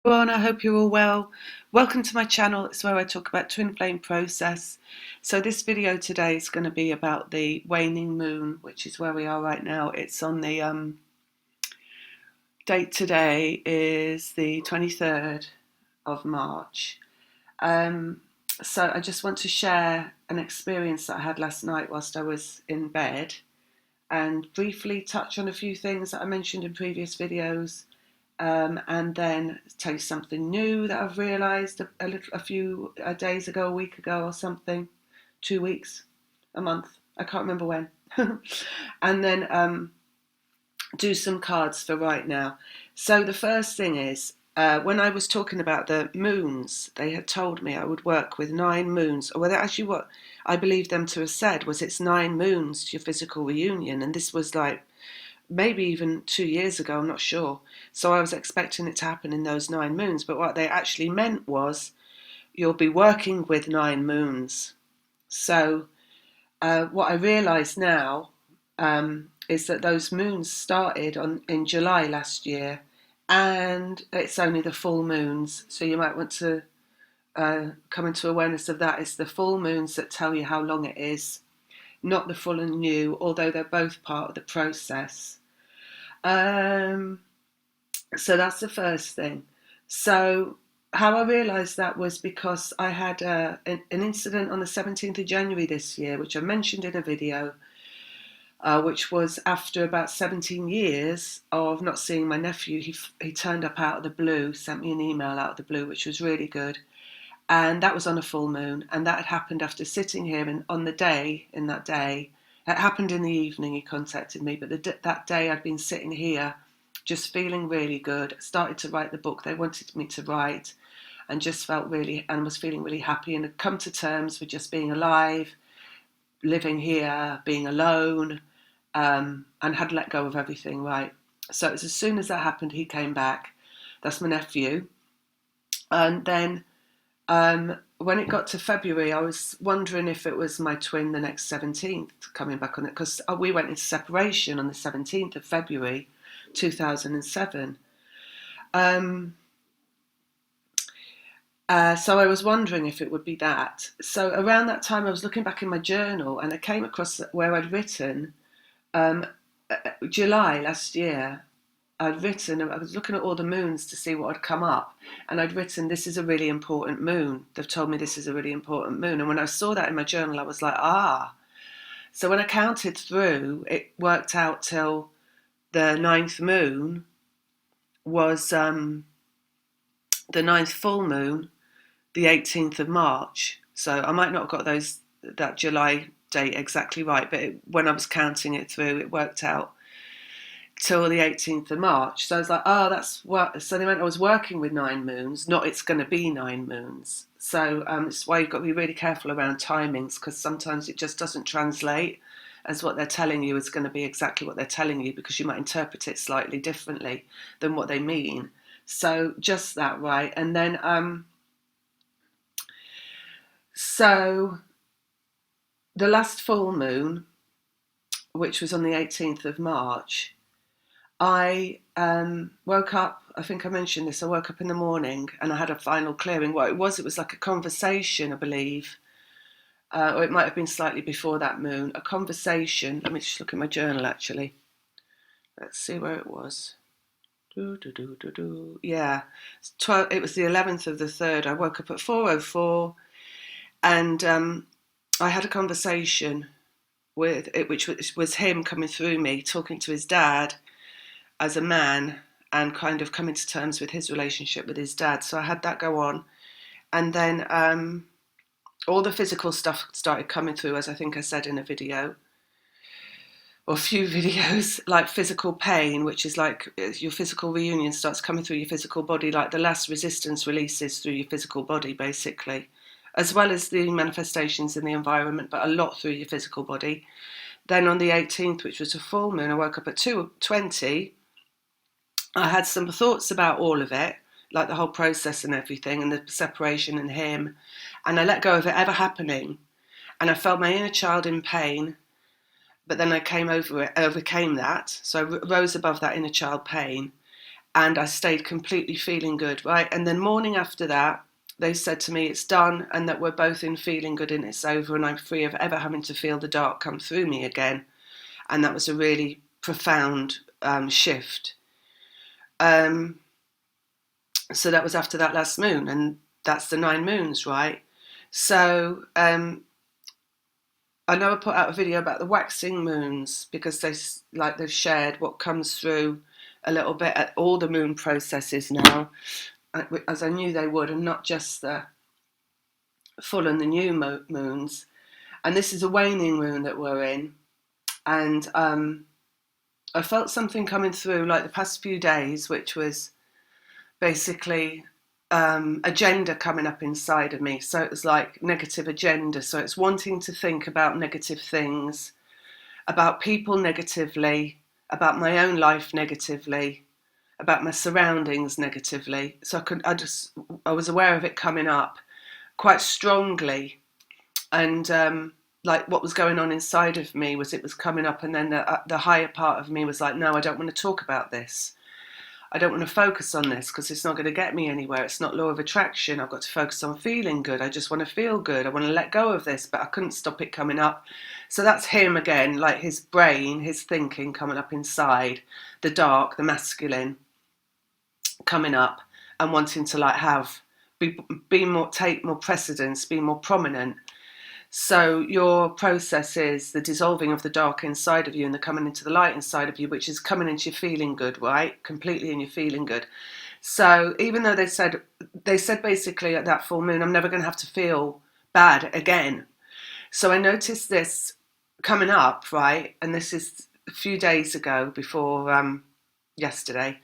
Everyone, I hope you're all well. Welcome to my channel. It's where I talk about twin flame process. So this video today is going to be about the waning moon, which is where we are right now. It's on the date today is the 23rd of March. So I just want to share an experience that I had last night whilst I was in bed and briefly touch on a few things that I mentioned in previous videos. And then tell you something new that I've realised a few days ago, a week ago or something, 2 weeks, a month, I can't remember when. And then do some cards for right now. So the first thing is, when I was talking about the moons, they had told me I would work with 9 moons, or whether actually what I believe them to have said was it's 9 moons to your physical reunion, and this was like maybe even 2 years ago, I'm not sure. So I was expecting it to happen in those 9 moons, but what they actually meant was you'll be working with 9 moons. So what I realise now is that those moons started in July last year, and it's only the full moons. So you might want to come into awareness of that. It's the full moons that tell you how long it is, not the full and new, although they're both part of the process. So that's the first thing. So how I realised that was because I had an incident on the 17th of January this year, which I mentioned in a video, which was after about 17 years of not seeing my nephew. He turned up out of the blue, sent me an email out of the blue, which was really good. And that was on a full moon, and that had happened after sitting here on the day, in that day. It happened in the evening, he contacted me, but that day I'd been sitting here just feeling really good, started to write the book they wanted me to write, and just felt really, and was feeling really happy, and had come to terms with just being alive, living here, being alone, and had let go of everything, right? So it was as soon as that happened, he came back. That's my nephew. And then when it got to February, I was wondering if it was my twin, the next 17th, coming back on it, because we went into separation on the 17th of February 2007. So I was wondering if it would be that. So around that time, I was looking back in my journal, and I came across where I'd written July last year. I was looking at all the moons to see what had come up, and I'd written, this is a really important moon. They've told me this is a really important moon. And when I saw that in my journal, I was like, ah. So when I counted through, it worked out till the 9th moon was the 9th full moon, the 18th of March. So I might not have got that July date exactly right, but when I was counting it through, it worked out till the 18th of March. So I was like, oh, that's what. So they meant I was working with 9 moons, not it's going to be 9 moons. So it's why you've got to be really careful around timings, because sometimes it just doesn't translate as what they're telling you is going to be exactly what they're telling you, because you might interpret it slightly differently than what they mean. So just that, right? And then so the last full moon, which was on the 18th of March, I woke up, I think I mentioned this, I woke up in the morning and I had a final clearing. What it was like a conversation, I believe, or it might have been slightly before that moon, a conversation. Let me just look at my journal, actually. Let's see where it was. Yeah, it was the 11th of the 3rd. I woke up at 4:04, and I had a conversation with it, which was him coming through me, talking to his dad as a man, and kind of coming to terms with his relationship with his dad. So I had that go on, and then all the physical stuff started coming through, as I think I said in a video or a few videos, like physical pain, which is like your physical reunion starts coming through your physical body, like the last resistance releases through your physical body, basically, as well as the manifestations in the environment, but a lot through your physical body. Then on the 18th, which was a full moon, I woke up at 2:20. I had some thoughts about all of it, like the whole process and everything, and the separation and him, and I let go of it ever happening, and I felt my inner child in pain, but then I overcame that, so I rose above that inner child pain, and I stayed completely feeling good, right? And then morning after that, they said to me it's done and that we're both in feeling good and it's over and I'm free of ever having to feel the dark come through me again. And that was a really profound shift. So that was after that last moon, and that's the 9 moons, right? So I know I put out a video about the waxing moons because they've shared what comes through a little bit at all the moon processes now, as I knew they would, and not just the full and the new moons. And this is a waning moon that we're in, and I felt something coming through like the past few days, which was basically agenda coming up inside of me. So it was like negative agenda. So it's wanting to think about negative things, about people negatively, about my own life negatively, about my surroundings negatively. So I was aware of it coming up quite strongly, and like what was going on inside of me was it was coming up, and then the higher part of me was like, no, I don't want to talk about this. I don't want to focus on this because it's not going to get me anywhere. It's not law of attraction. I've got to focus on feeling good. I just want to feel good. I want to let go of this, but I couldn't stop it coming up. So that's him again, like his brain, his thinking coming up inside, the dark, the masculine coming up and wanting to like be more, take more precedence, be more prominent. So your process is the dissolving of the dark inside of you and the coming into the light inside of you, which is coming into your feeling good, right? Completely in your feeling good. So even though they said basically at that full moon, I'm never going to have to feel bad again. So I noticed this coming up, right? And this is a few days ago before yesterday.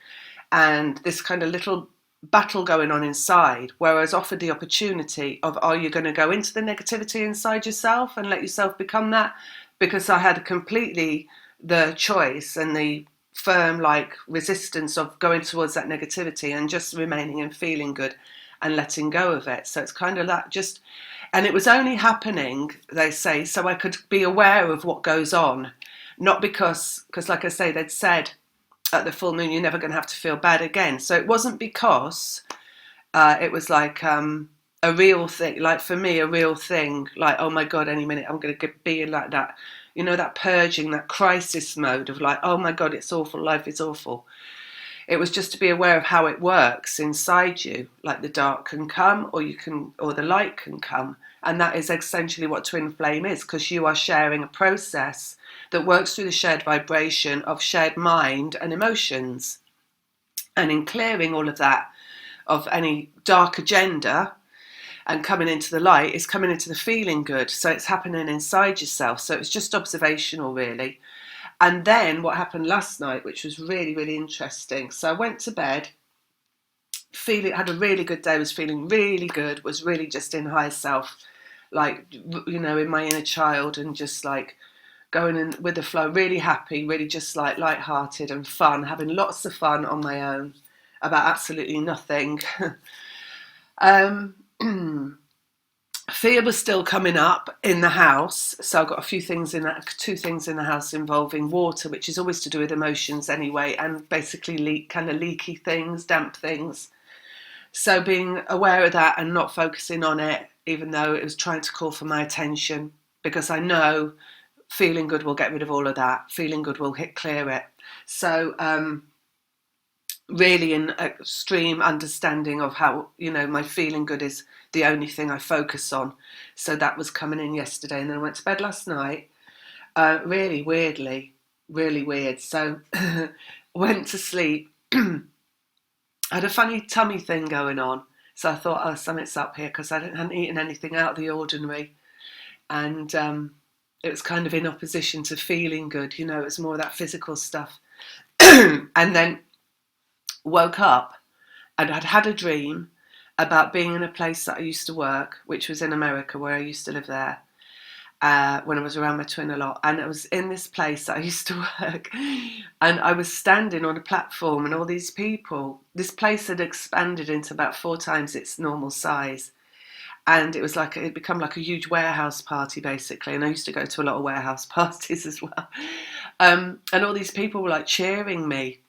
And this kind of little battle going on inside, where I was offered the opportunity of, are you going to go into the negativity inside yourself and let yourself become that? Because I had completely the choice and the firm like resistance of going towards that negativity and just remaining and feeling good and letting go of it. So it's kind of that just, and it was only happening, they say, so I could be aware of what goes on, not because like I say, they'd said at the full moon, you're never going to have to feel bad again. So it wasn't because it was like a real thing, like for me, a real thing, like, oh my God, any minute I'm going to be in like that, you know, that purging, that crisis mode of like, oh my God, it's awful, life is awful. It was just to be aware of how it works inside you, like the dark can come or the light can come. And that is essentially what twin flame is, because you are sharing a process that works through the shared vibration of shared mind and emotions. And in clearing all of that, of any dark agenda and coming into the light, is coming into the feeling good. So it's happening inside yourself. So it's just observational, really. And then what happened last night, which was really, really interesting. So I went to bed, had a really good day, was feeling really good, was really just in higher self, like, you know, in my inner child, and just like going in with the flow, really happy, really just like lighthearted and fun, having lots of fun on my own about absolutely nothing. Fear was still coming up in the house, so I've got two things in the house involving water, which is always to do with emotions anyway, and basically leaky things, damp things. So being aware of that and not focusing on it, even though it was trying to call for my attention, because I know feeling good will get rid of all of that. Feeling good will clear it. So really an extreme understanding of how, you know, my feeling good is the only thing I focus on. So that was coming in yesterday, and then I went to bed last night, really weirdly, really weird. So went to sleep, had a funny tummy thing going on. So I thought, oh, something's up here, because I hadn't eaten anything out of the ordinary. And it was kind of in opposition to feeling good, you know, it was more of that physical stuff. And then woke up and I'd had a dream about being in a place that I used to work, which was in America, where I used to live there, when I was around my twin a lot. And it was in this place that I used to work, and I was standing on a platform, and all these people, this place had expanded into about 4 times its normal size. And it was like, it'd become like a huge warehouse party, basically. And I used to go to a lot of warehouse parties as well. And all these people were like cheering me.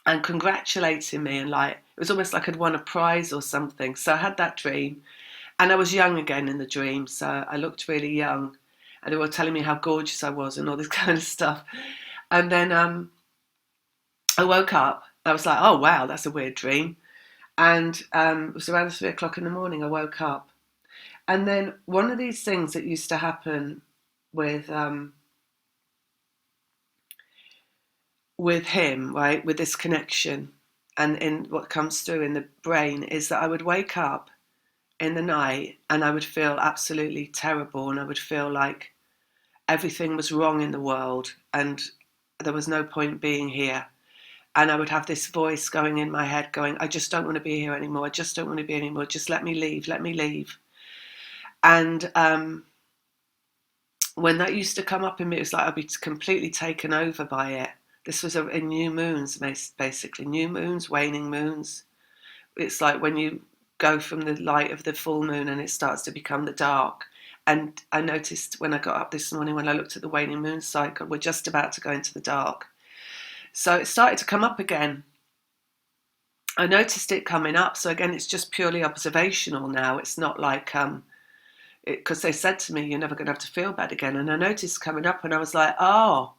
and congratulating me, and like it was almost like I'd won a prize or something. So I had that dream, and I was young again in the dream, so I looked really young, and they were telling me how gorgeous I was and all this kind of stuff. And then I woke up. I was like, oh wow, that's a weird dream. And it was around 3 o'clock in the morning. I woke up, and then one of these things that used to happen with with him, right, with this connection, and in what comes through in the brain is that I would wake up in the night and I would feel absolutely terrible, and I would feel like everything was wrong in the world and there was no point being here. And I would have this voice going in my head going, I just don't want to be here anymore. I just don't want to be anymore. Just let me leave. Let me leave. And when that used to come up in me, it was like I'd be completely taken over by it. This was in new moons, basically. New moons, waning moons. It's like when you go from the light of the full moon and it starts to become the dark. And I noticed when I got up this morning, when I looked at the waning moon cycle, we're just about to go into the dark. So it started to come up again. I noticed it coming up. So again, it's just purely observational now. It's not like, because they said to me, you're never going to have to feel bad again. And I noticed coming up and I was like, oh,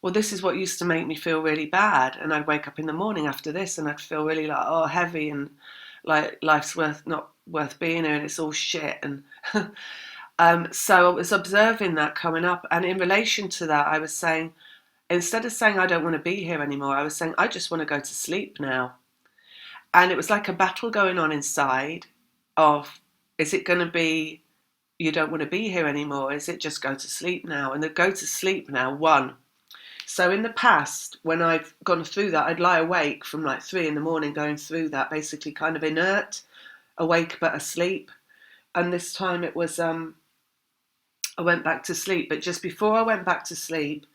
well, this is what used to make me feel really bad. And I'd wake up in the morning after this and I'd feel really like, oh, heavy, and like life's not worth being here and it's all shit. And so I was observing that coming up. And in relation to that, I was saying, instead of saying I don't want to be here anymore, I was saying I just want to go to sleep now. And it was like a battle going on inside of, is it going to be you don't want to be here anymore? Is it just go to sleep now? And the go to sleep now won. So in the past, when I've gone through that, I'd lie awake from like 3 in the morning going through that, basically kind of inert, awake but asleep. And this time it was, I went back to sleep. But just before I went back to sleep,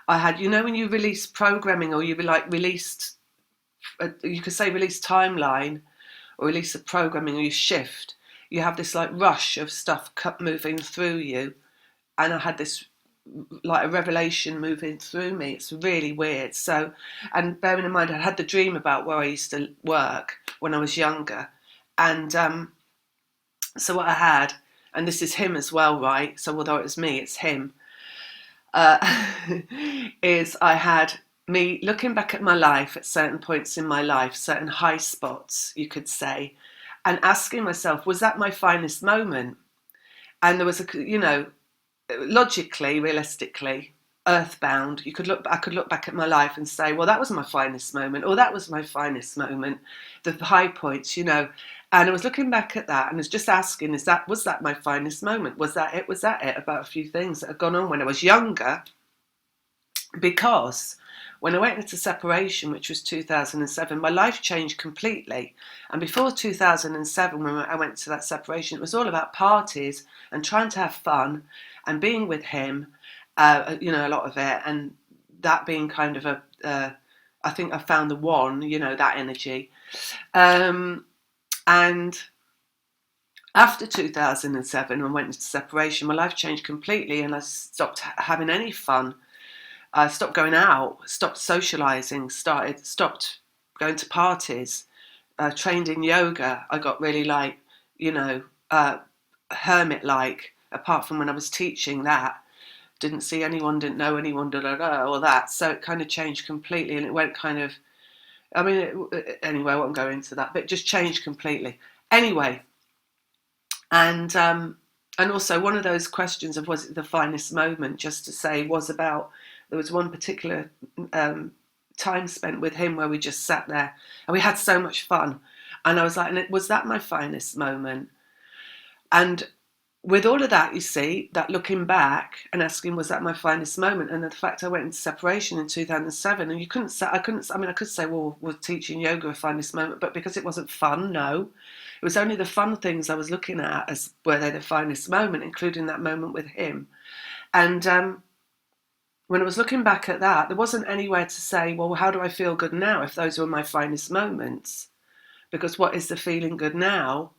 I had, you know, when you release programming, or you like released, you could say release timeline, or release a programming, or you shift, you have this like rush of stuff moving through you. And I had this like a revelation moving through me. It's really weird. So, and bearing in mind, I had the dream about where I used to work when I was younger. And so what I had, and this is him as well, right? So although it was me, it's him. Is I had me looking back at my life at certain points in my life, certain high spots, you could say, and asking myself, was that my finest moment? And there was logically, realistically, earthbound, I could look back at my life and say, well, that was my finest moment, or that was my finest moment, the high points, And I was looking back at that and was just asking, was that my finest moment? Was that it? Was that it? About a few things that had gone on when I was younger. Because when I went into separation, which was 2007, my life changed completely. And before 2007, when I went to that separation, it was all about parties and trying to have fun and being with him, a lot of it. And that being kind of I think I found the one, that energy. And after 2007, when I went into separation, my life changed completely and I stopped having any fun. I stopped going out, stopped socialising, stopped going to parties, trained in yoga. I got really hermit-like, apart from when I was teaching that. Didn't see anyone, didn't know anyone, all that. So it kind of changed completely and it went kind of, anyway, I won't go into that, but it just changed completely. Anyway, and also one of those questions of was it the finest moment, just to say, was about, there was one particular time spent with him where we just sat there and we had so much fun. And I was like, was that my finest moment? And with all of that, you see, that looking back and asking, was that my finest moment? And the fact I went into separation in 2007, and I could say, well, was teaching yoga a finest moment? But because it wasn't fun, no. It was only the fun things I was looking at as were they the finest moment, including that moment with him. And when I was looking back at that, there wasn't anywhere to say, well, how do I feel good now if those were my finest moments? Because what is the feeling good now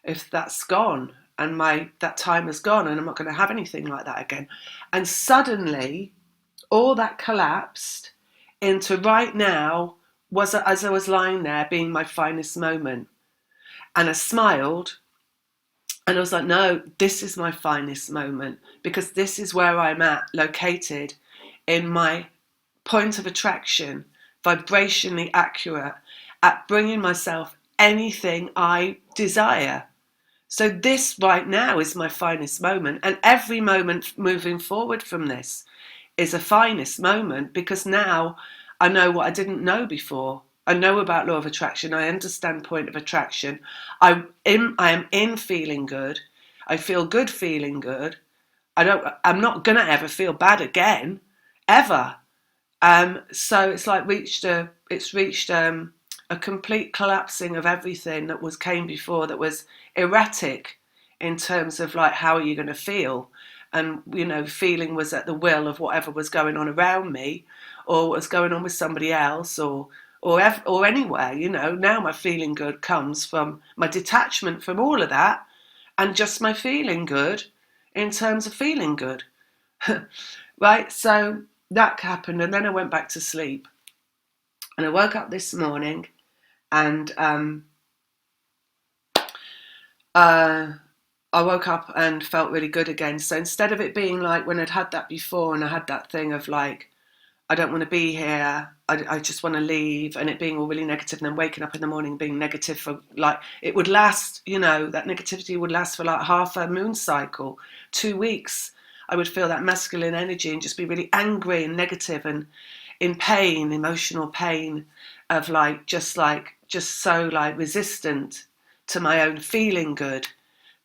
if that's gone? And that time has gone and I'm not going to have anything like that again. And suddenly, all that collapsed into right now, was as I was lying there being my finest moment. And I smiled and I was like, no, this is my finest moment because this is where I'm at, located in my point of attraction, vibrationally accurate at bringing myself anything I desire. So this right now is my finest moment, and every moment moving forward from this is a finest moment because now I know what I didn't know before. I know about law of attraction. I understand point of attraction. I am in feeling good. I feel good feeling good. I'm not gonna ever feel bad again, ever. So it's like it's reached a complete collapsing of everything that came before that was erratic in terms of like how are you going to feel, and feeling was at the will of whatever was going on around me, or what was going on with somebody else, or anywhere. Now my feeling good comes from my detachment from all of that, and just my feeling good in terms of feeling good. Right, so that happened, and then I went back to sleep, and I woke up this morning, and I woke up and felt really good again. So instead of it being like when I'd had that before, and I had that thing of like, I don't want to be here, I just want to leave, and it being all really negative, and then waking up in the morning being negative for like, it would last, that negativity would last for like half a moon cycle, 2 weeks. I would feel that masculine energy and just be really angry and negative and in pain, emotional pain of just so like resistant to my own feeling good,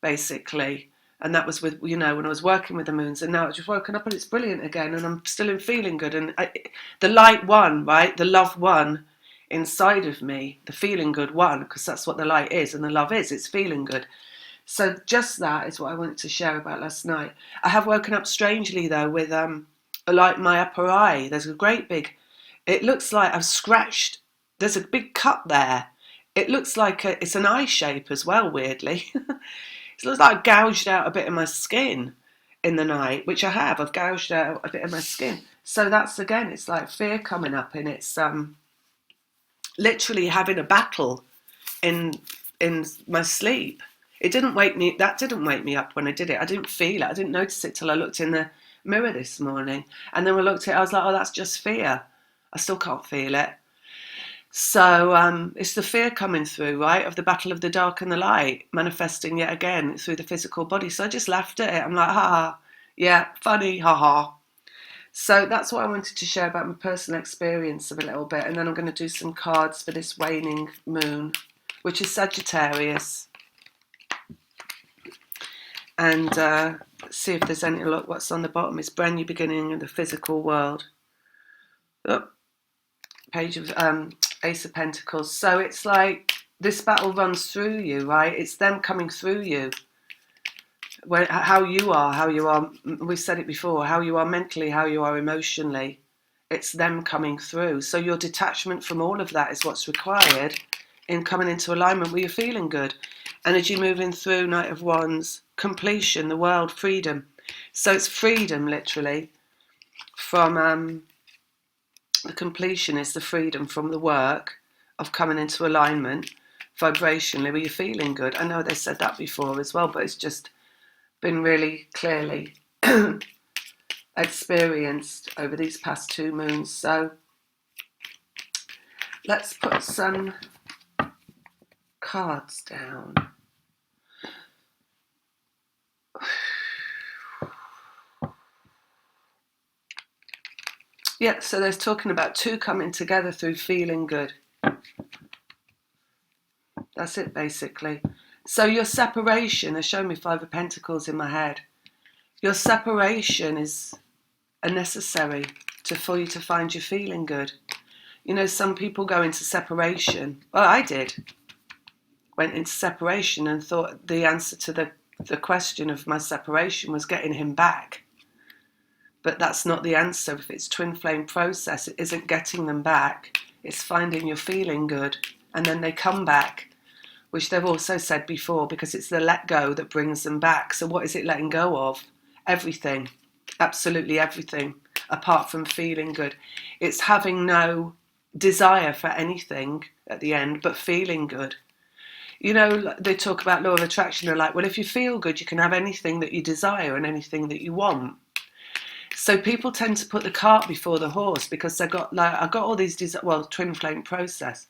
basically. And that was with, when I was working with the moons, and now I've just woken up and it's brilliant again, and I'm still in feeling good. And the light won, right? The love won inside of me, the feeling good won, because that's what the light is and the love is, it's feeling good. So just that is what I wanted to share about last night. I have woken up strangely though with like my upper eye. There's a great big, it looks like I've scratched, there's a big cut there. It looks like it's an eye shape as well, weirdly. It looks like I've gouged out a bit of my skin in the night, which I have. I've gouged out a bit of my skin. So that's, again, it's like fear coming up, and it's literally having a battle in my sleep. That didn't wake me up when I did it. I didn't feel it. I didn't notice it till I looked in the mirror this morning. And then when I looked at it, I was like, oh, that's just fear. I still can't feel it. So it's the fear coming through, right, of the battle of the dark and the light, manifesting yet again through the physical body. So I just laughed at it. I'm like, ha, yeah, funny, ha. So that's what I wanted to share about my personal experience of a little bit. And then I'm going to do some cards for this waning moon, which is Sagittarius. And see if there's any, look, what's on the bottom is brand new beginning in the physical world. Oh, page of Ace of Pentacles. So it's like this battle runs through you, right? It's them coming through you. How you are, we've said it before, how you are mentally, how you are emotionally. It's them coming through. So your detachment from all of that is what's required in coming into alignment where you're feeling good. Energy moving through, Knight of Wands, completion, the world, freedom. So it's freedom, literally, from the completion is the freedom from the work of coming into alignment vibrationally where you're feeling good. I know they said that before as well, but it's just been really clearly experienced over these past 2 moons. So let's put some cards down. Yeah, so they're talking about 2 coming together through feeling good. That's it, basically. So your separation, they're showing me 5 of Pentacles in my head. Your separation is necessary for you to find you feeling good. Some people go into separation. Well, I did. Went into separation and thought the answer to the question of my separation was getting him back. But that's not the answer. If it's twin flame process, it isn't getting them back. It's finding you're feeling good. And then they come back, which they've also said before, because it's the let go that brings them back. So what is it letting go of? Everything. Absolutely everything, apart from feeling good. It's having no desire for anything at the end, but feeling good. You know, they talk about law of attraction. They're like, well, if you feel good, you can have anything that you desire and anything that you want. So people tend to put the cart before the horse because they've got, like, I've got all these, twin flame process.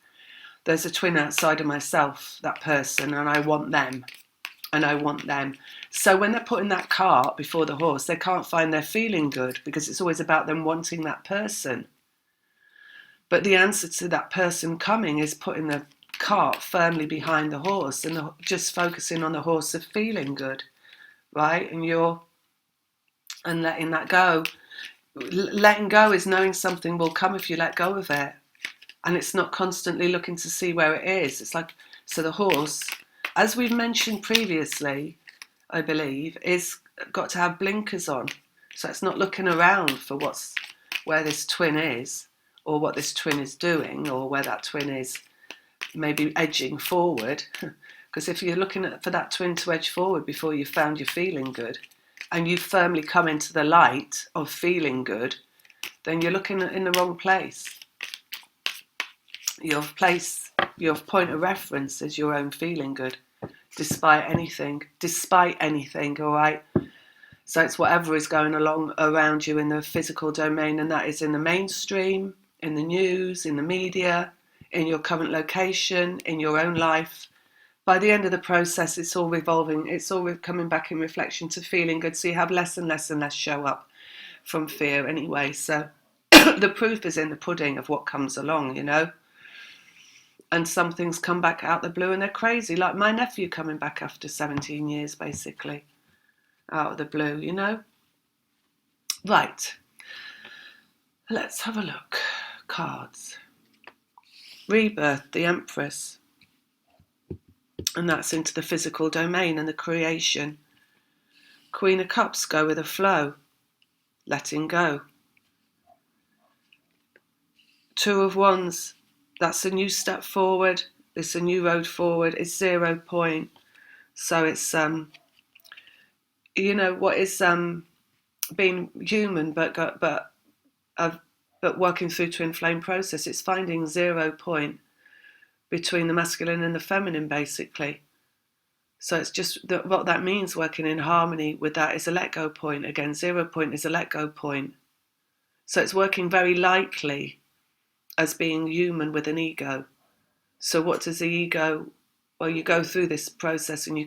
There's a twin outside of myself, that person, and I want them. And I want them. So when they're putting that cart before the horse, they can't find their feeling good because it's always about them wanting that person. But the answer to that person coming is putting the cart firmly behind the horse and just focusing on the horse of feeling good, right? And letting that go. Letting go is knowing something will come if you let go of it. And it's not constantly looking to see where it is. It's like, so the horse, as we've mentioned previously, I believe, is got to have blinkers on. So it's not looking around for where this twin is, or what this twin is doing, or where that twin is maybe edging forward. Because if you're looking for that twin to edge forward before you've found your feeling good, and you firmly come into the light of feeling good, then you're looking in the wrong place. Your point of reference is your own feeling good, despite anything, all right? So it's whatever is going along around you in the physical domain, and that is in the mainstream, in the news, in the media, in your current location, in your own life. By the end of the process, it's all revolving, it's all coming back in reflection to feeling good. So you have less and less and less show up from fear anyway. So the proof is in the pudding of what comes along, you know. And some things come back out the blue and they're crazy, like my nephew coming back after 17 years, basically, out of the blue, you know. Right, let's have a look. Cards. Rebirth, the Empress. And that's into the physical domain and the creation. Queen of Cups, go with the flow, letting go. Two of Wands, that's a new step forward. It's a new road forward. It's 0 point. So it's, you know, what is being human, but working through twin flame process. It's finding 0 point between the masculine and the feminine, basically. So it's just what that means, working in harmony with that, is a let go point. Again, 0 point is a let go point. So it's working very lightly as being human with an ego. So what does the ego? Well, you go through this process and you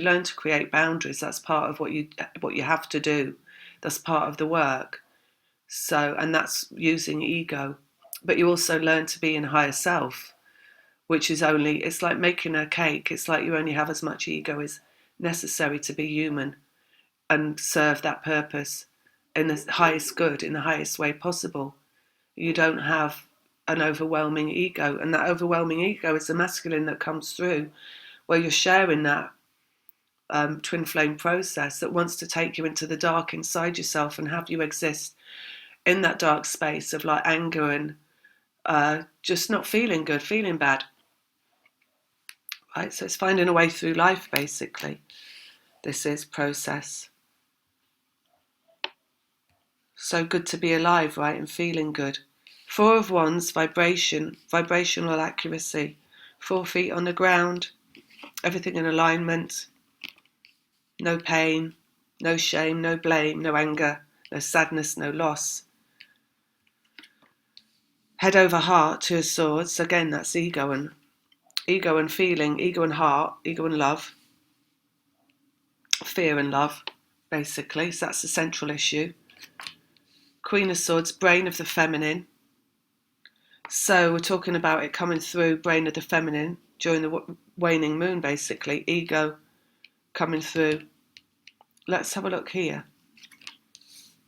learn to create boundaries. That's part of what you have to do. That's part of the work. So, and that's using ego. But you also learn to be in higher self, which is it's like making a cake. It's like you only have as much ego as necessary to be human and serve that purpose in the highest good, in the highest way possible. You don't have an overwhelming ego, and that overwhelming ego is the masculine that comes through, where you're sharing that twin flame process that wants to take you into the dark inside yourself and have you exist in that dark space of like anger and just not feeling good, feeling bad. Right, so it's finding a way through life, basically. This is process. So good to be alive, right, and feeling good. 4 of Wands, vibrational accuracy. 4 feet on the ground, everything in alignment. No pain, no shame, no blame, no anger, no sadness, no loss. Head over heart, 2 of Swords. Again, that's ego and feeling, ego and heart, ego and love. Fear and love, basically. So that's the central issue. Queen of Swords, brain of the feminine. So we're talking about it coming through, brain of the feminine, during the waning moon, basically. Ego coming through. Let's have a look here.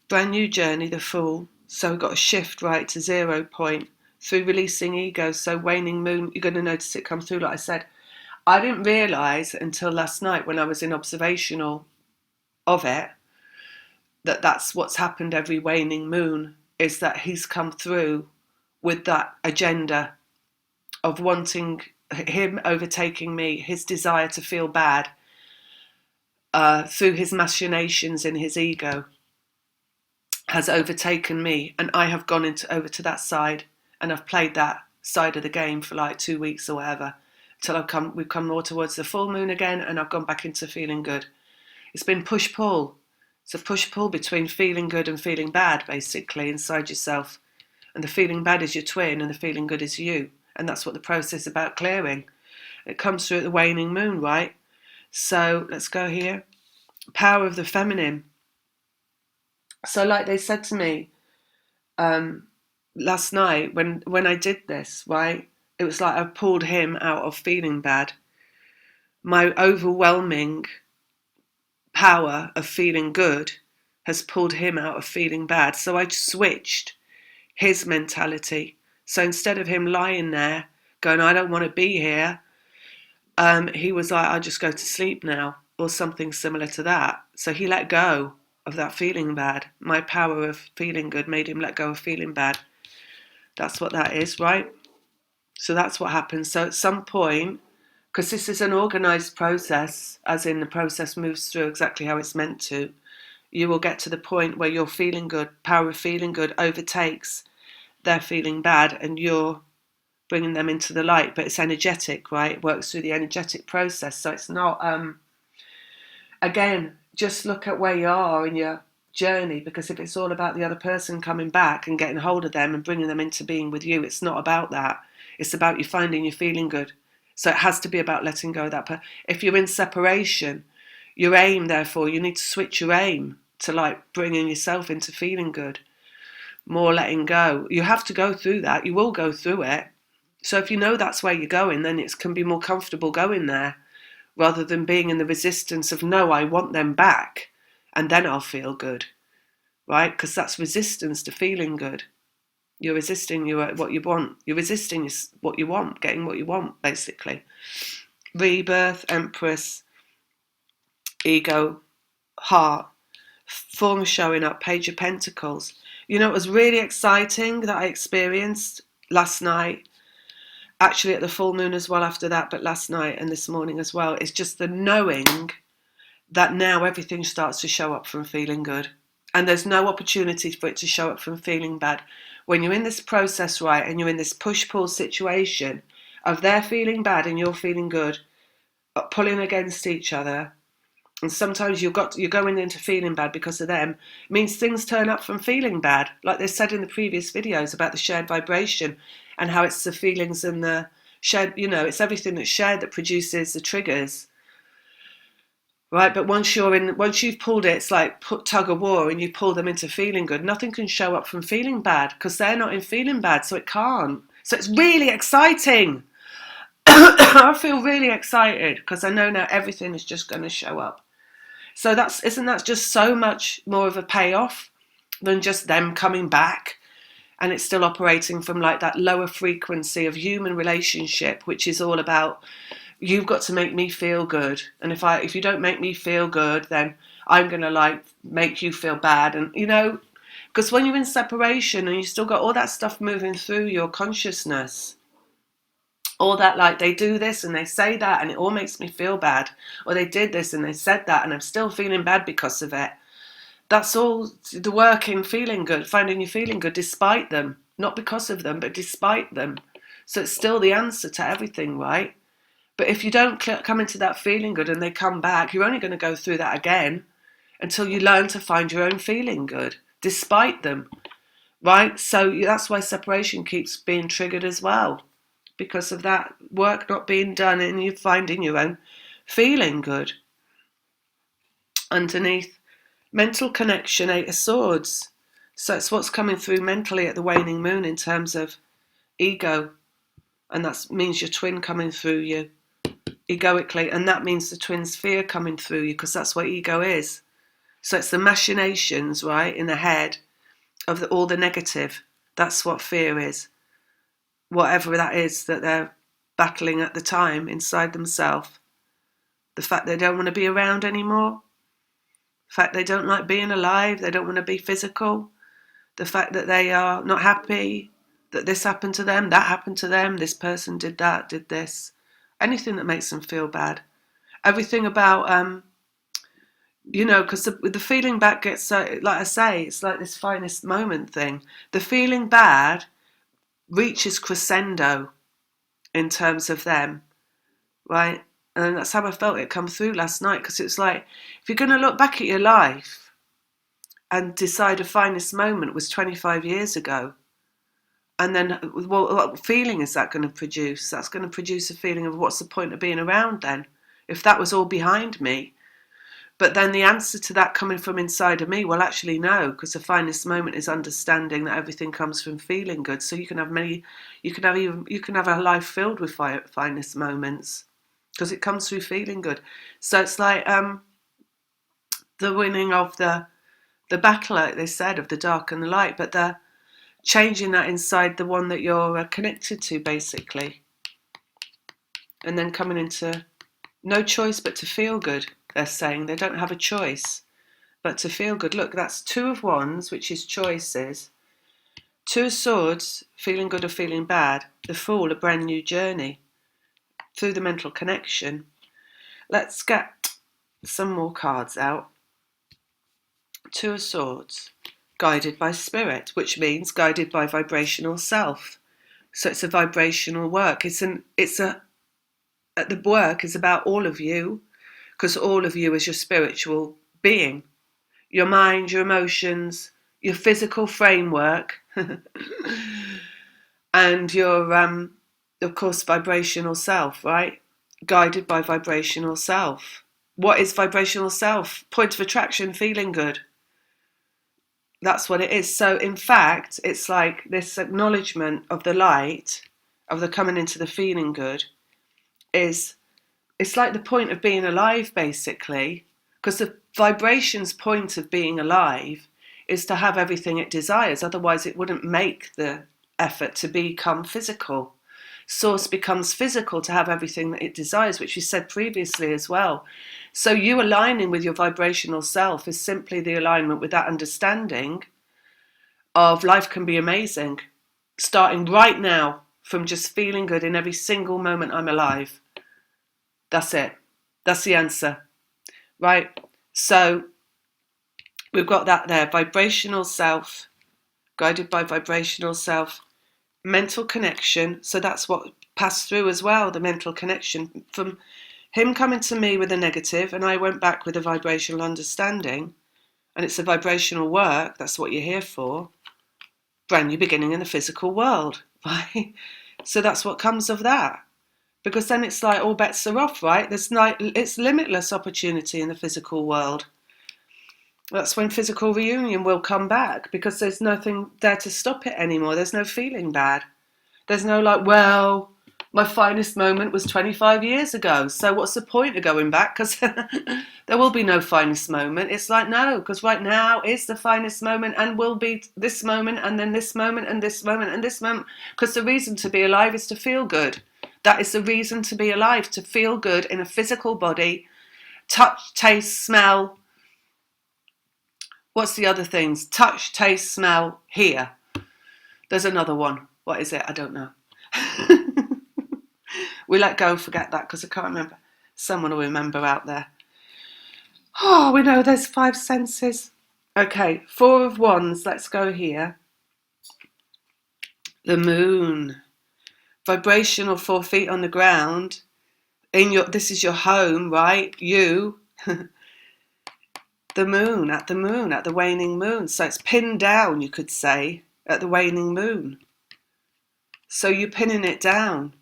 Brand new journey, the Fool. So we've got a shift, right, to 0 point through releasing ego. So waning moon, you're going to notice it come through, like I said. I didn't realise until last night when I was in observational of it, that that's what's happened every waning moon, is that he's come through with that agenda of wanting him overtaking me, his desire to feel bad through his machinations in his ego has overtaken me, and I have gone over to that side And I've played that side of the game for like 2 weeks or whatever, until we've come more towards the full moon again, and I've gone back into feeling good. It's been push-pull. It's a push-pull between feeling good and feeling bad, basically, inside yourself. And the feeling bad is your twin, and the feeling good is you. And that's what the process is about clearing. It comes through at the waning moon, right? So let's go here. Power of the feminine. So like they said to me last night when I did this, right? It was like I pulled him out of feeling bad. My overwhelming power of feeling good has pulled him out of feeling bad. So I switched his mentality. So instead of him lying there going, I don't want to be here, he was like, I'll just go to sleep now, or something similar to that. So he let go of that feeling bad. My power of feeling good made him let go of feeling bad. That's what that is, right? So that's what happens. So at some point, because this is an organised process, as in the process moves through exactly how it's meant to, you will get to the point where your feeling good, power of feeling good, overtakes their feeling bad, and you're bringing them into the light. But it's energetic, right? It works through the energetic process. So it's not, again, just look at where you are in your journey, because if it's all about the other person coming back and getting hold of them and bringing them into being with you, it's not about that. It's about you finding you feeling good. So it has to be about letting go of that. If you're in separation, your aim, therefore, you need to switch your aim to like bringing yourself into feeling good, more letting go. You have to go through that. You will go through it. So if you know that's where you're going, then it can be more comfortable going there, rather than being in the resistance of, no, I want them back and then I'll feel good, right? Because that's resistance to feeling good. You're resisting what you want. You're resisting what you want, getting what you want, basically. Rebirth, Empress, Ego, Heart, form showing up, Page of Pentacles. You know, it was really exciting that I experienced last night, actually at the full moon as well after that, but last night and this morning as well. It's just the knowing that now everything starts to show up from feeling good. And there's no opportunity for it to show up from feeling bad. When you're in this process, right, and you're in this push-pull situation of they're feeling bad and you're feeling good, pulling against each other, and sometimes you're going into feeling bad because of them, means things turn up from feeling bad. Like they said in the previous videos about the shared vibration and how it's the feelings and the shared, it's everything that's shared that produces the triggers. Right, but once you've pulled it, it's like tug of war, and you pull them into feeling good. Nothing can show up from feeling bad because they're not in feeling bad, so it can't. So it's really exciting. I feel really excited because I know now everything is just going to show up. So isn't that just so much more of a payoff than just them coming back, and it's still operating from like that lower frequency of human relationship, which is all about, you've got to make me feel good, and if you don't make me feel good, then I'm gonna like make you feel bad. And because when you're in separation and you still got all that stuff moving through your consciousness, all that, like, they do this and they say that and it all makes me feel bad, or they did this and they said that and I'm still feeling bad because of it. That's all the work in feeling good, finding you feeling good despite them, not because of them, but despite them. So it's still the answer to everything, right? But if you don't come into that feeling good and they come back, you're only going to go through that again until you learn to find your own feeling good, despite them, right? So that's why separation keeps being triggered as well, because of that work not being done and you finding your own feeling good. Underneath, mental connection, Eight of Swords. So it's what's coming through mentally at the waning moon in terms of ego. And that means your twin coming through you egoically, and that means the twin sphere coming through you, because that's what ego is. So it's the machinations, right, in the head of all the negative. That's what fear is. Whatever that is that they're battling at the time inside themselves. The fact they don't want to be around anymore. The fact they don't like being alive. They don't want to be physical. The fact that they are not happy, that this happened to them, that happened to them, this person did that, did this. Anything that makes them feel bad. Everything about, because the feeling bad gets, like I say, it's like this finest moment thing. The feeling bad reaches crescendo in terms of them, right? And that's how I felt it come through last night, because it's like, if you're going to look back at your life and decide a finest moment was 25 years ago, and then what feeling is that going to produce? That's going to produce a feeling of, what's the point of being around then, if that was all behind me? But then the answer to that coming from inside of me, well, actually no, because the finest moment is understanding that everything comes from feeling good. So you can have a life filled with finest moments, because it comes through feeling good. So it's like the winning of the battle, like they said, of the dark and the light, but the changing that inside the one that you're connected to, basically. And then coming into no choice but to feel good, they're saying. They don't have a choice but to feel good. Look, that's 2 of Wands, which is choices. 2 of Swords, feeling good or feeling bad. The Fool, a brand new journey through the mental connection. Let's get some more cards out. 2 of Swords, guided by spirit, which means guided by vibrational self. So it's a vibrational work. The work is about all of you, because all of you is your spiritual being, your mind, your emotions, your physical framework, and your, of course, vibrational self, right? Guided by vibrational self. What is vibrational self? Point of attraction, feeling good. That's what it is. So in fact, it's like this acknowledgement of the light, of the coming into the feeling good, it's like the point of being alive, basically, because the vibration's point of being alive is to have everything it desires. Otherwise, it wouldn't make the effort to become physical. Source becomes physical to have everything that it desires, which we said previously as well. So you aligning with your vibrational self is simply the alignment with that understanding of life can be amazing, starting right now from just feeling good in every single moment I'm alive. That's it. That's the answer, right? So we've got that there. Vibrational self, guided by vibrational self, mental connection. So that's what passed through as well, the mental connection from him coming to me with a negative, and I went back with a vibrational understanding. And it's a vibrational work. That's what you're here for. Brand new beginning in the physical world, right? So that's what comes of that. Because then it's like all bets are off, right? It's limitless opportunity in the physical world. That's when physical reunion will come back, because there's nothing there to stop it anymore. There's no feeling bad. There's no like, well, my finest moment was 25 years ago, so what's the point of going back? Because there will be no finest moment. It's like, no, because right now is the finest moment, and will be this moment, and then this moment, and this moment, and this moment. Because the reason to be alive is to feel good. That is the reason to be alive, to feel good in a physical body. Touch, taste, smell. What's the other things? Touch, taste, smell, hear. There's another one. What is it? I don't know. We let go, forget that, because I can't remember. Someone will remember out there. Oh, we know there's 5 senses. Okay, 4 of Wands. Let's go here. The Moon. Vibrational, 4 feet on the ground. This is your home, right? You. The moon, at the waning moon. So it's pinned down, you could say, at the waning moon. So you're pinning it down.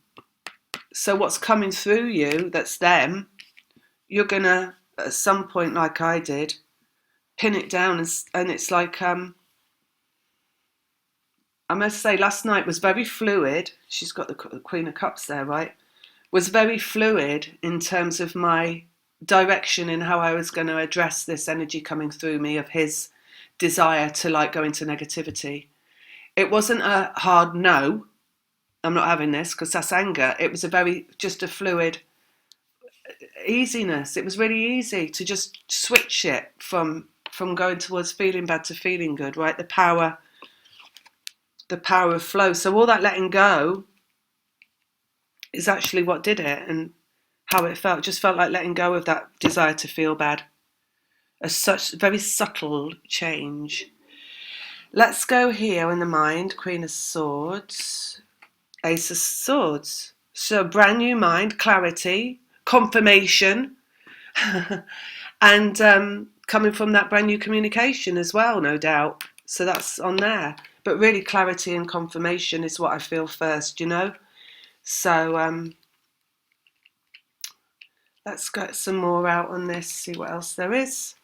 So what's coming through you, that's them, you're going to, at some point, like I did, pin it down. And it's like, I must say, last night was very fluid. She's got the Queen of Cups there, right? Was very fluid in terms of my direction in how I was going to address this energy coming through me of his desire to like go into negativity. It wasn't a hard no, I'm not having this, because that's anger. It was just a fluid easiness. It was really easy to just switch it from going towards feeling bad to feeling good, right? The power of flow. So all that letting go is actually what did it, and how it felt. It just felt like letting go of that desire to feel bad. Such very subtle change. Let's go here in the mind. Queen of Swords, Ace of Swords. So brand new mind, clarity, confirmation, and coming from that brand new communication as well, no doubt. So that's on there. But really clarity and confirmation is what I feel first, you know. So let's get some more out on this, see what else there is.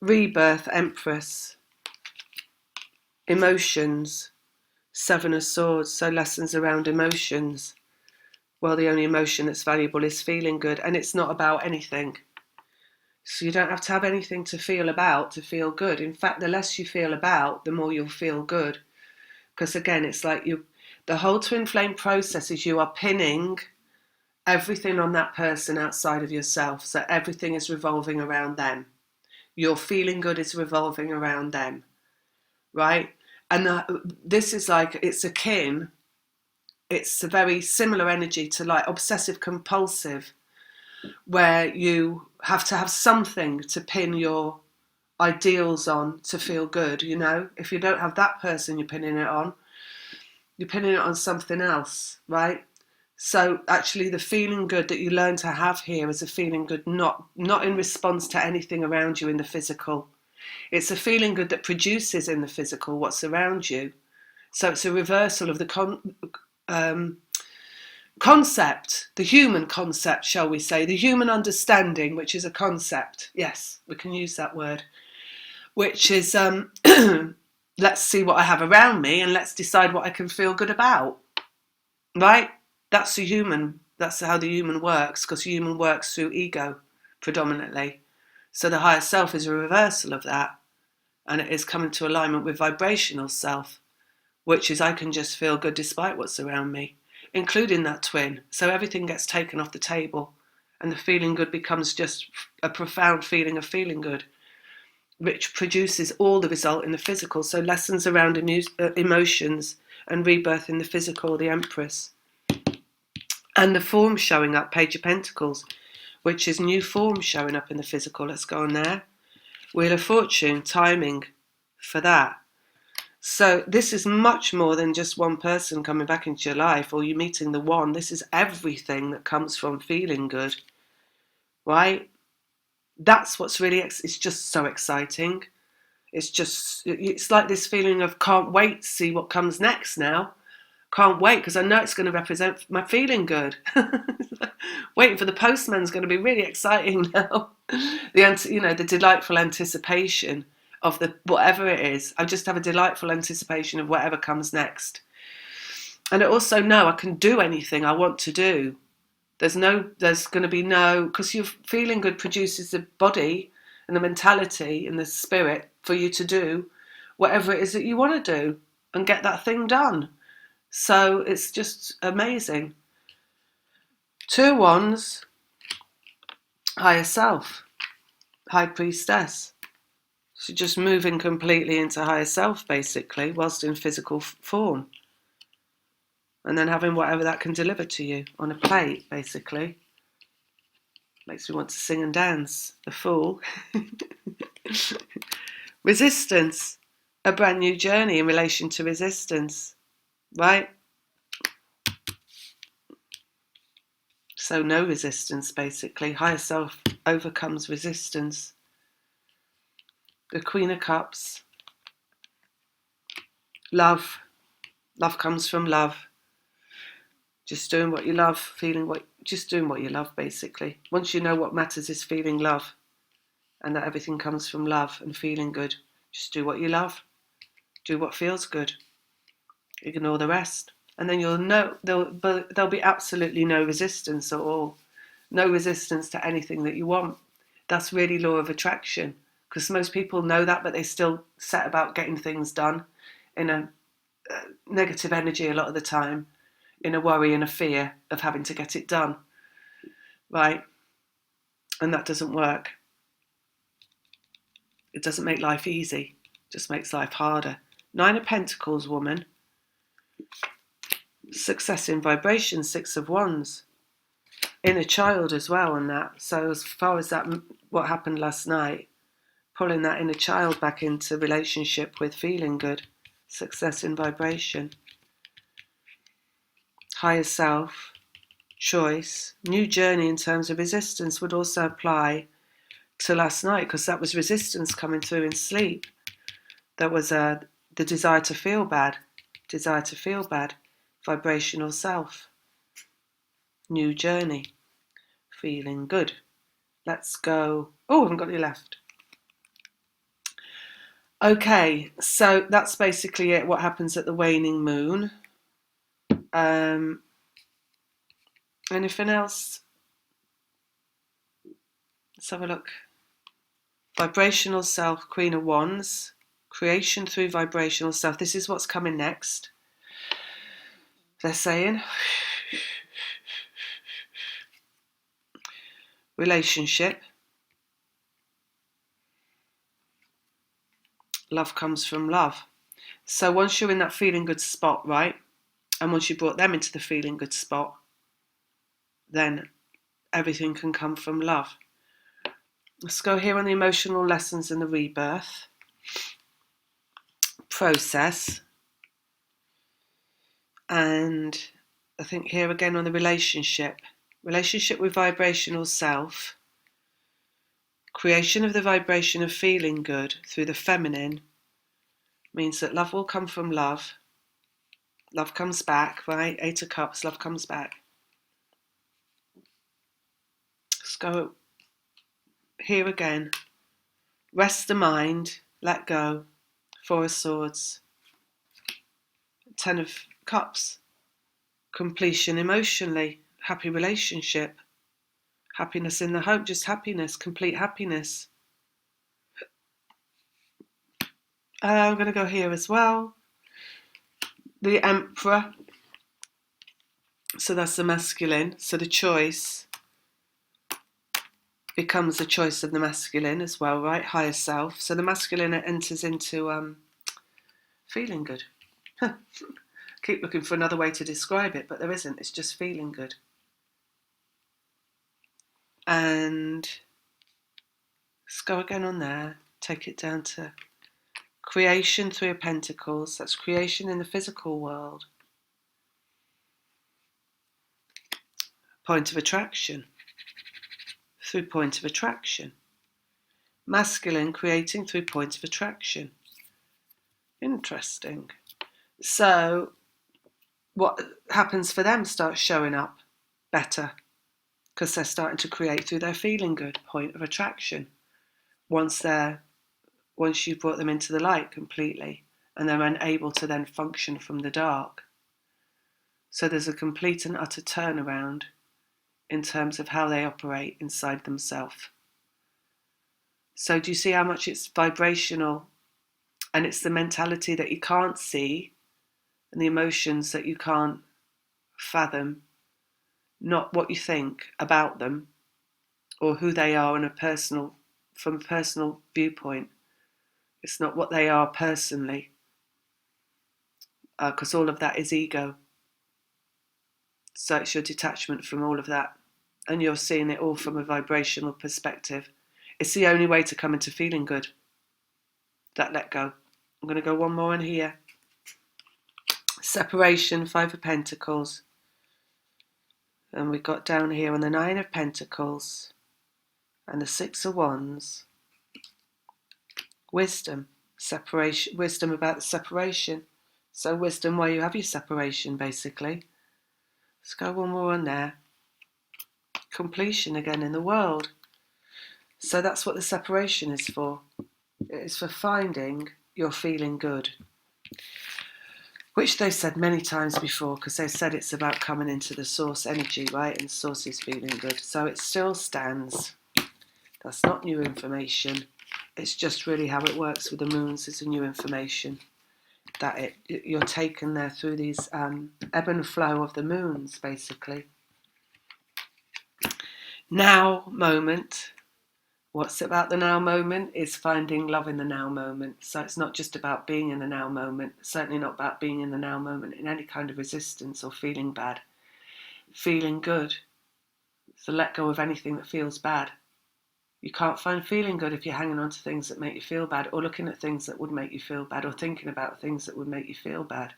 Rebirth, Empress. Emotions, Seven of Swords, so lessons around emotions. Well, the only emotion that's valuable is feeling good, and it's not about anything. So you don't have to have anything to feel about to feel good. In fact, the less you feel about, the more you'll feel good. Because again, it's like the whole twin flame process is you are pinning everything on that person outside of yourself. So everything is revolving around them. Your feeling good is revolving around them, right? And this is like, it's akin, it's a very similar energy to like obsessive compulsive, where you have to have something to pin your ideals on to feel good, you know? If you don't have that person you're pinning it on something else, right? So actually the feeling good that you learn to have here is a feeling good not in response to anything around you in the physical. It's a feeling good that produces in the physical what's around you. So it's a reversal of the concept, the human concept, shall we say, the human understanding, which is a concept. Yes, we can use that word, which is let's see what I have around me and let's decide what I can feel good about, right? That's how the human works, because human works through ego predominantly. So the higher self is a reversal of that, and it is coming to alignment with vibrational self, which is I can just feel good despite what's around me, including that twin. So everything gets taken off the table, and the feeling good becomes just a profound feeling of feeling good, which produces all the result in the physical. So lessons around emotions and rebirth in the physical, the Empress. And the form showing up, Page of Pentacles, which is new form showing up in the physical. Let's go on there. Wheel of Fortune, timing for that. So this is much more than just one person coming back into your life or you meeting the one. This is everything that comes from feeling good, right? That's what's really, it's just so exciting. It's like this feeling of can't wait to see what comes next now. Can't wait because I know it's going to represent my feeling good. Waiting for the postman's going to be really exciting now. The delightful anticipation of the whatever it is. I just have a delightful anticipation of whatever comes next. And I also know I can do anything I want to do. There's going to be no, because your feeling good produces the body and the mentality and the spirit for you to do whatever it is that you want to do and get that thing done. So it's just amazing. Two wands, higher self, high priestess. So just moving completely into higher self, basically, whilst in physical form. And then having whatever that can deliver to you on a plate, basically. Makes me want to sing and dance. The Fool. Resistance. A brand new journey in relation to resistance. Right? So no resistance, basically. Higher self overcomes resistance. The Queen of Cups. Love. Love comes from love. Just doing what you love, just doing what you love, basically. Once you know what matters is feeling love, and that everything comes from love and feeling good, just do what you love. Do what feels good. Ignore the rest. And then you'll know there'll be absolutely no resistance at all. No resistance to anything that you want. That's really law of attraction, because most people know that, but they still set about getting things done in a negative energy a lot of the time, in a worry and a fear of having to get it done, right? And that doesn't work. It doesn't make life easy, it just makes life harder. Nine of Pentacles, woman. Success in vibration, Six of Wands. Inner child as well on that. So as far as that, what happened last night, pulling that inner child back into relationship with feeling good. success in vibration, higher self, choice, new journey in terms of resistance would also apply to last night, because that was resistance coming through in sleep. That was the desire to feel bad, vibrational self, new journey, feeling good. Let's go. Oh, I haven't got any left. Okay, so that's basically it, what happens at the waning moon. Anything else? Let's have a look. Vibrational self, Queen of Wands, creation through vibrational self. This is what's coming next. They're saying relationship. Love comes from love. So once you're in that feeling good spot, right, and once you brought them into the feeling good spot, then everything can come from love. Let's go here on the emotional lessons and the rebirth process. And I think here again on the relationship with vibrational self, creation of the vibration of feeling good through the feminine means that love will come from love. Love comes back, right? 8 of Cups, love comes back. Let's go here again. Rest the mind, let go. 4 of Swords. 10 of Cups. Completion emotionally, happy relationship. Happiness in the home, just happiness, complete happiness. I'm going to go here as well. The Emperor. So that's the masculine. So the choice becomes the choice of the masculine as well, right? Higher self. So the masculine enters into feeling good. Keep looking for another way to describe it, but there isn't. It's just feeling good. And let's go again on there. Take it down to creation, 3 of Pentacles. That's creation in the physical world. Point of attraction. Through point of attraction. Masculine creating through point of attraction. Interesting. So what happens for them starts showing up better, because they're starting to create through their feeling good point of attraction. Once you've brought them into the light completely, and they're unable to then function from the dark. So there's a complete and utter turnaround in terms of how they operate inside themselves. So do you see how much it's vibrational, and it's the mentality that you can't see and the emotions that you can't fathom, not what you think about them or who they are from a personal viewpoint. It's not what they are personally, because all of that is ego. So it's your detachment from all of that, and you're seeing it all from a vibrational perspective. It's the only way to come into feeling good, that let go. I'm going to go one more in here. Separation, 5 of Pentacles. And we've got down here on the 9 of Pentacles and the 6 of Wands. Wisdom, separation, wisdom about the separation. So wisdom where you have your separation, basically. Let's go one more on there. Completion again in the world. So that's what the separation is for. It is for finding your feeling good, which they've said many times before, because they said it's about coming into the source energy, right? And source is feeling good. So it still stands. That's not new information. It's just really how it works with the moons is a new information. That you're taken there through these ebb and flow of the moons, basically. Now moment. What's about the now moment is finding love in the now moment. So it's not just about being in the now moment, certainly not about being in the now moment in any kind of resistance or feeling bad. Feeling good. So let go of anything that feels bad. You can't find feeling good if you're hanging on to things that make you feel bad, or looking at things that would make you feel bad, or thinking about things that would make you feel bad,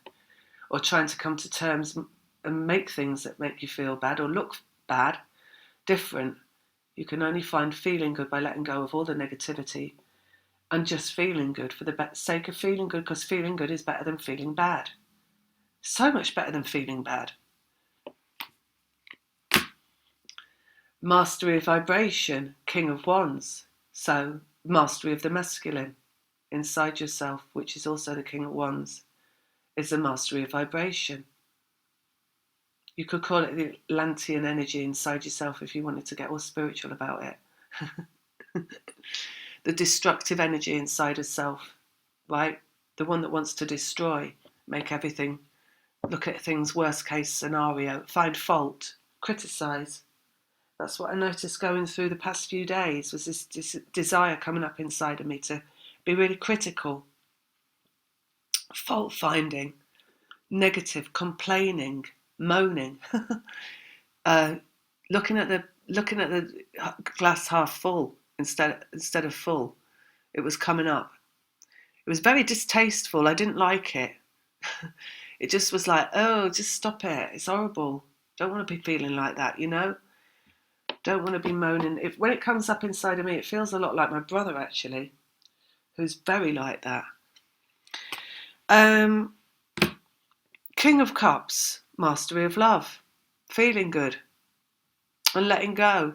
or trying to come to terms and make things that make you feel bad or look bad different. You can only find feeling good by letting go of all the negativity and just feeling good for the sake of feeling good, because feeling good is better than feeling bad. So much better than feeling bad. Mastery of vibration, King of Wands. So, mastery of the masculine inside yourself, which is also the King of Wands, is the mastery of vibration. You could call it the Atlantean energy inside yourself if you wanted to get all spiritual about it. The destructive energy inside of self, right? The one that wants to destroy, make everything, look at things worst case scenario, find fault, criticise. That's what I noticed going through the past few days, was this desire coming up inside of me to be really critical, fault finding, negative, complaining, moaning, looking at the glass half full instead of full. It was coming up. It was very distasteful. I didn't like it. It just was like, oh, just stop it. It's horrible. Don't want to be feeling like that, you know? Don't want to be moaning. When it comes up inside of me, it feels a lot like my brother, actually, who's very like that. King of Cups, mastery of love, feeling good and letting go.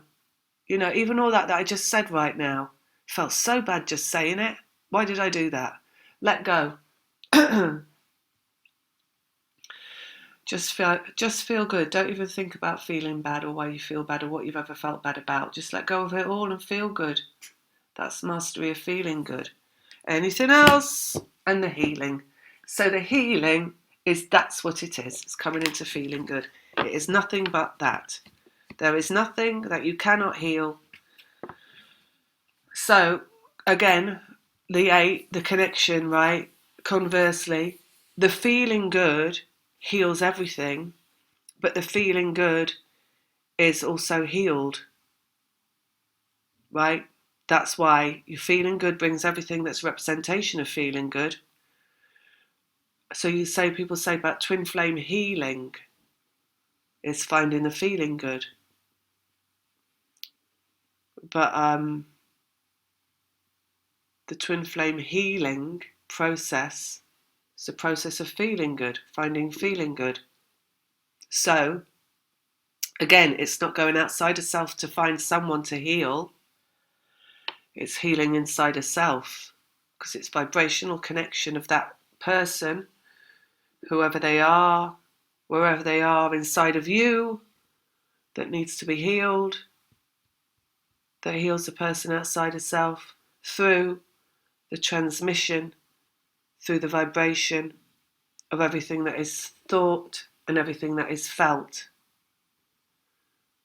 You know, even all that I just said right now, felt so bad just saying it. Why did I do that? Let go. Just feel good. Don't even think about feeling bad or why you feel bad or what you've ever felt bad about. Just let go of it all and feel good. That's mastery of feeling good. Anything else? And the healing. So the healing that's what it is. It's coming into feeling good. It is nothing but that. There is nothing that you cannot heal. So again, the 8, the connection, right? Conversely, the feeling good heals everything, but the feeling good is also healed, right? That's why your feeling good brings everything that's representation of feeling good. So people say about twin flame healing is finding the feeling good. But the twin flame healing process is the process of feeling good, finding feeling good. So, again, it's not going outside of self to find someone to heal. It's healing inside of self, because it's vibrational connection of that person, whoever they are, wherever they are inside of you, that needs to be healed, that heals the person outside of self through the transmission, through the vibration of everything that is thought and everything that is felt.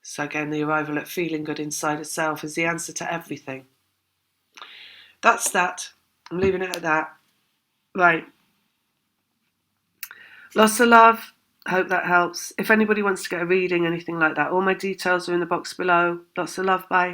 So again, the arrival at feeling good inside of self is the answer to everything. That's that. I'm leaving it at that. Right. Lots of love. Hope that helps. If anybody wants to get a reading, anything like that, all my details are in the box below. Lots of love. Bye.